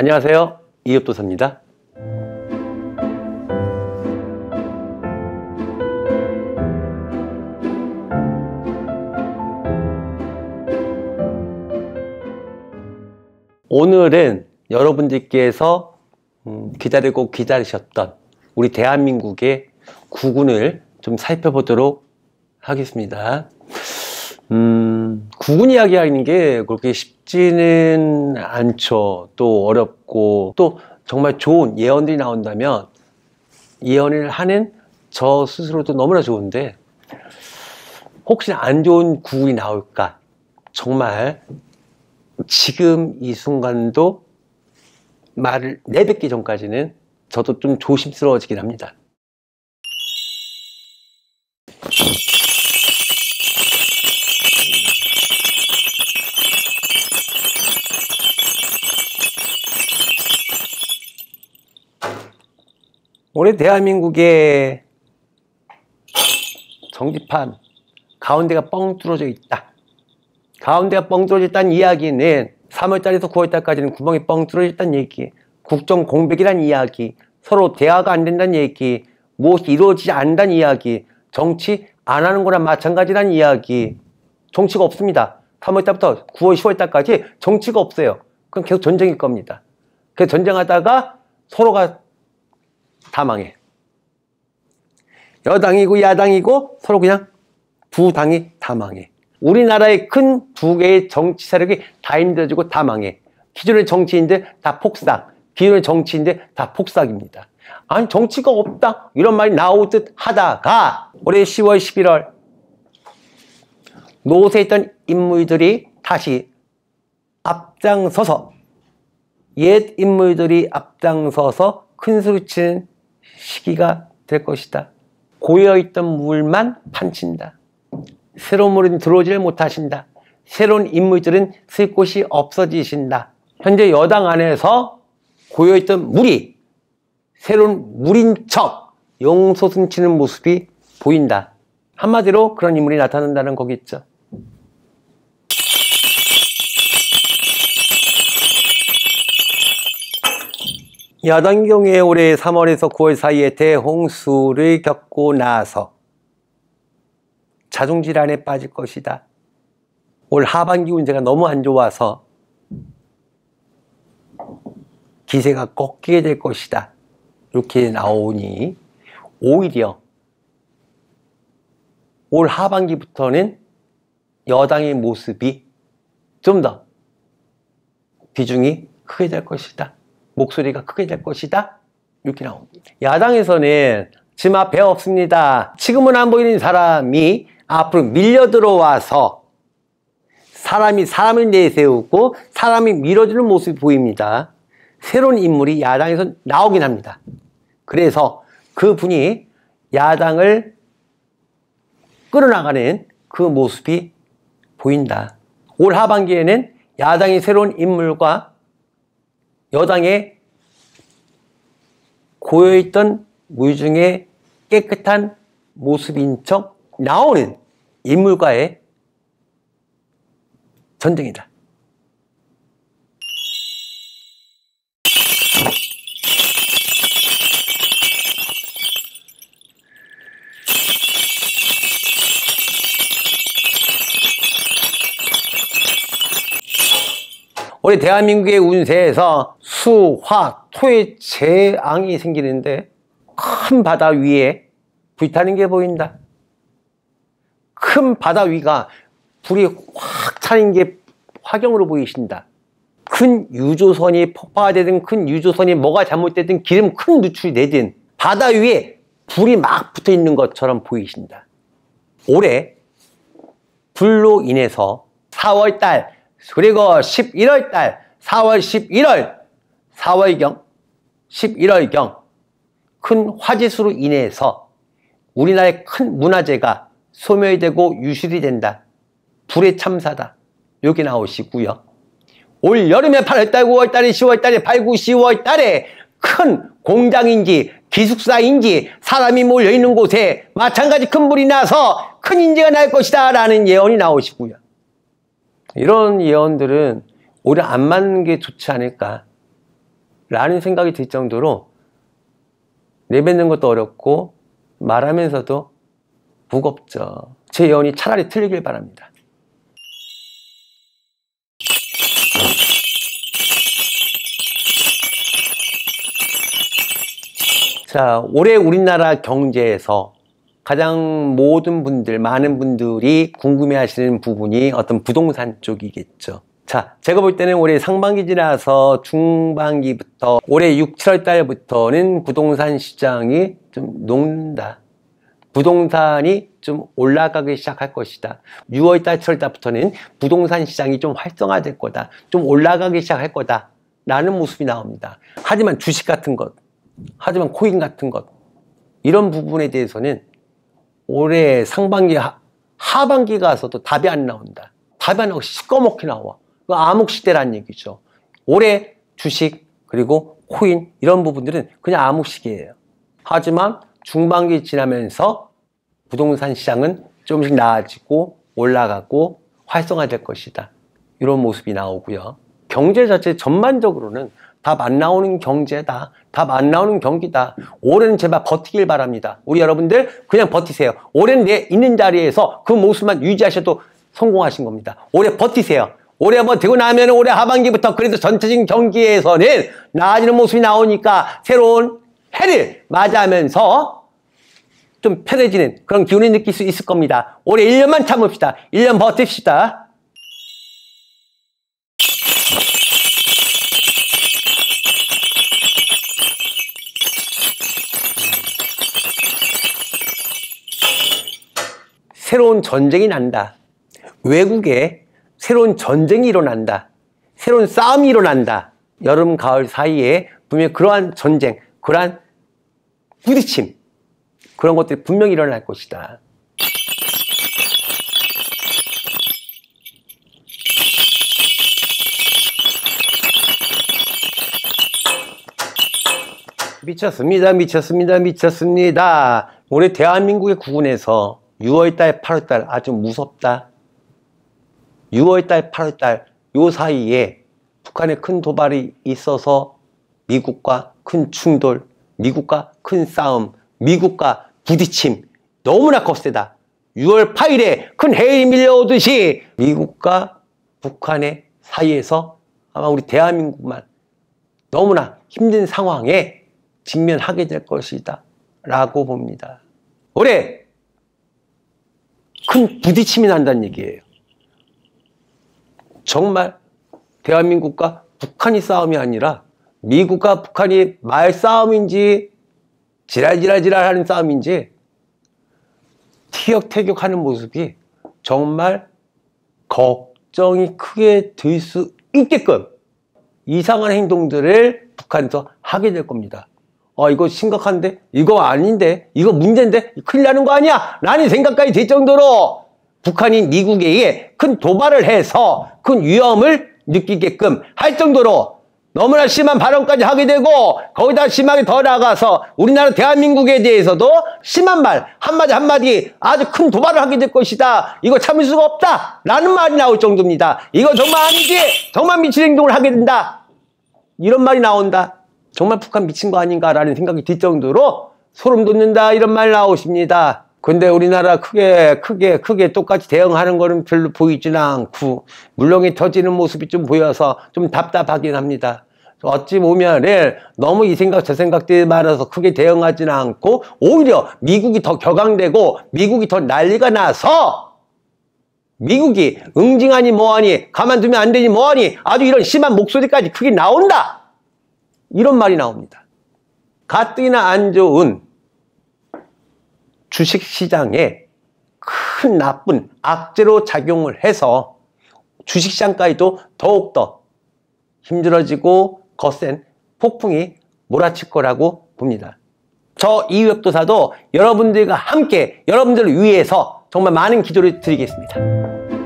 안녕하세요. 이협도사입니다. 오늘은 여러분들께서 기다리고 기다리셨던 우리 대한민국의 국운을 좀 살펴보도록 하겠습니다. 국운 이야기하는 게 그렇게 쉽지는 않죠. 또 어렵고, 또 정말 좋은 예언들이 나온다면 예언을 하는 저 스스로도 너무나 좋은데, 혹시 안 좋은 국운이 나올까? 정말 지금 이 순간도 말을 내뱉기 전까지는 저도 좀 조심스러워지긴 합니다. 올해 대한민국의 정치판 가운데가 뻥 뚫어져 있다. 가운데가 뻥 뚫어져 있다는 이야기는 3월달에서 9월달까지는 구멍이 뻥 뚫어져 있다는 얘기, 국정 공백이라는 이야기, 서로 대화가 안 된다는 얘기, 무엇이 이루어지지 않는다는 이야기, 정치 안 하는 거랑 마찬가지라는 이야기. 정치가 없습니다. 3월달부터 9월, 10월달까지 정치가 없어요. 그럼 계속 전쟁일 겁니다. 그래서 전쟁하다가 서로가 다 망해. 여당이고 야당이고 서로 그냥 두 당이 다 망해. 우리나라의 큰 두 개의 정치 세력이 다 힘들어지고 다 망해. 기존의 정치인들 다 폭삭, 기존의 정치인들 다 폭삭입니다. 아니 정치가 없다 이런 말이 나오듯 하다가 올해 10월 11월 노세에 있던 인물들이 다시 앞장서서, 옛 인물들이 앞장서서 큰 소리치는 시기가 될 것이다. 고여있던 물만 판친다. 새로운 물은 들어오지를 못하신다. 새로운 인물들은 쓸 곳이 없어지신다. 현재 여당 안에서 고여있던 물이 새로운 물인 척 용솟음치는 모습이 보인다. 한마디로 그런 인물이 나타난다는 거겠죠. 야당 경우에 올해 3월에서 9월 사이에 대홍수를 겪고 나서 자중질환에 빠질 것이다. 올 하반기 운세가 너무 안 좋아서 기세가 꺾이게 될 것이다. 이렇게 나오니 오히려 올 하반기부터는 여당의 모습이 좀 더 비중이 크게 될 것이다. 목소리가 크게 될 것이다. 이렇게 나옵니다. 야당에서는 지금 앞에 없습니다. 지금은 안 보이는 사람이 앞으로 밀려 들어와서 사람이 사람을 내세우고 사람이 밀어주는 모습이 보입니다. 새로운 인물이 야당에서 나오긴 합니다. 그래서 그분이 야당을 끌어나가는 그 모습이 보인다. 올 하반기에는 야당의 새로운 인물과 여당의 고여있던 물 중에 깨끗한 모습인 척 나오는 인물과의 전쟁이다. 우리 대한민국의 운세에서 수, 화, 토의 재앙이 생기는데 큰 바다 위에 불타는 게 보인다. 큰 바다 위가 불이 확 타는 게 화경으로 보이신다. 큰 유조선이 폭파되든 큰 유조선이 뭐가 잘못되든 기름 큰 누출이 되든 바다 위에 불이 막 붙어 있는 것처럼 보이신다. 올해 불로 인해서 4월달 그리고 11월달 4월 11월 4월경 11월경 큰 화재수로 인해서 우리나라의 큰 문화재가 소멸되고 유실이 된다. 불의 참사다. 여기 나오시고요. 올 여름에 8월달, 9월달에, 10월달에, 8, 9, 10월달에 큰 공장인지 기숙사인지 사람이 몰려있는 곳에 마찬가지 큰 불이 나서 큰 인재가 날 것이다 라는 예언이 나오시고요. 이런 예언들은 오히려 안 맞는 게 좋지 않을까. 라는 생각이 들 정도로 내뱉는 것도 어렵고 말하면서도 무겁죠. 제 예언이 차라리 틀리길 바랍니다. 자, 올해 우리나라 경제에서 가장 많은 분들이 궁금해하시는 부분이 어떤 부동산 쪽이겠죠. 자, 제가 볼 때는 올해 상반기 지나서 중반기부터 올해 6, 7월 달부터는 부동산 시장이 좀 녹는다. 부동산이 좀 올라가기 시작할 것이다. 6월 달, 7월 달부터는 부동산 시장이 좀 활성화될 거다. 좀 올라가기 시작할 거다. 라는 모습이 나옵니다. 하지만 주식 같은 것, 하지만 코인 같은 것, 이런 부분에 대해서는 올해 상반기, 하반기 가서도 답이 안 나온다. 답이 안 나오고 시꺼멓게 나와. 암흑시대란 얘기죠. 올해 주식 그리고 코인 이런 부분들은 그냥 암흑시기예요. 하지만 중반기 지나면서 부동산 시장은 조금씩 나아지고 올라가고 활성화될 것이다. 이런 모습이 나오고요. 경제 자체 전반적으로는 답 안 나오는 경제다. 답 안 나오는 경기다. 올해는 제발 버티길 바랍니다. 우리 여러분들 그냥 버티세요. 올해는 내 있는 자리에서 그 모습만 유지하셔도 성공하신 겁니다. 올해 버티세요. 올해 버티고 나면 올해 하반기부터 그래도 전체적인 경기에서는 나아지는 모습이 나오니까 새로운 해를 맞이하면서 좀 편해지는 그런 기운을 느낄 수 있을 겁니다. 올해 1년만 참읍시다. 1년 버팁시다. 새로운 전쟁이 난다. 외국에 새로운 전쟁이 일어난다. 새로운 싸움이 일어난다. 여름, 가을 사이에 분명히 그러한 전쟁, 그러한 부딪힘, 그런 것들이 분명히 일어날 것이다. 미쳤습니다. 미쳤습니다. 미쳤습니다. 올해 대한민국의 국군에서 6월달, 8월달 아주 무섭다. 6월달, 8월달 요 사이에 북한에 큰 도발이 있어서 미국과 큰 충돌, 미국과 큰 싸움, 미국과 부딪힘 너무나 거세다. 6월 8일에 큰 해일이 밀려오듯이 미국과 북한의 사이에서 아마 우리 대한민국만 너무나 힘든 상황에 직면하게 될 것이다 라고 봅니다. 올해 큰 부딪힘이 난다는 얘기예요. 정말 대한민국과 북한이 싸움이 아니라 미국과 북한이 말싸움인지 지랄하는 싸움인지 티격태격하는 모습이 정말 걱정이 크게 들 수 있게끔 이상한 행동들을 북한에서 하게 될 겁니다. 이거 심각한데? 이거 아닌데? 이거 문제인데? 큰일 나는 거 아니야? 라는 생각까지 들 정도로 북한이 미국에게 큰 도발을 해서 큰 위험을 느끼게끔 할 정도로 너무나 심한 발언까지 하게 되고 거기다 심하게 더 나아가서 우리나라 대한민국에 대해서도 심한 말 한마디 아주 큰 도발을 하게 될 것이다. 이거 참을 수가 없다. 라는 말이 나올 정도입니다. 이거 정말 아니지. 정말 미친 행동을 하게 된다. 이런 말이 나온다. 정말 북한 미친 거 아닌가 라는 생각이 들 정도로 소름 돋는다 이런 말 나오십니다. 근데 우리나라 크게 똑같이 대응하는 거는 별로 보이지는 않고 물렁이 터지는 모습이 좀 보여서 좀 답답하긴 합니다. 어찌 보면은 너무 이 생각 저 생각들이 많아서 크게 대응하지는 않고 오히려 미국이 더 격앙되고 미국이 더 난리가 나서 미국이 응징하니 뭐하니 가만두면 안 되니 뭐하니 아주 이런 심한 목소리까지 크게 나온다. 이런 말이 나옵니다. 가뜩이나 안 좋은 주식시장에 큰 나쁜 악재로 작용을 해서 주식시장까지도 더욱더 힘들어지고 거센 폭풍이 몰아칠 거라고 봅니다. 저 이유엽도사도 여러분들과 함께 여러분들을 위해서 정말 많은 기도를 드리겠습니다.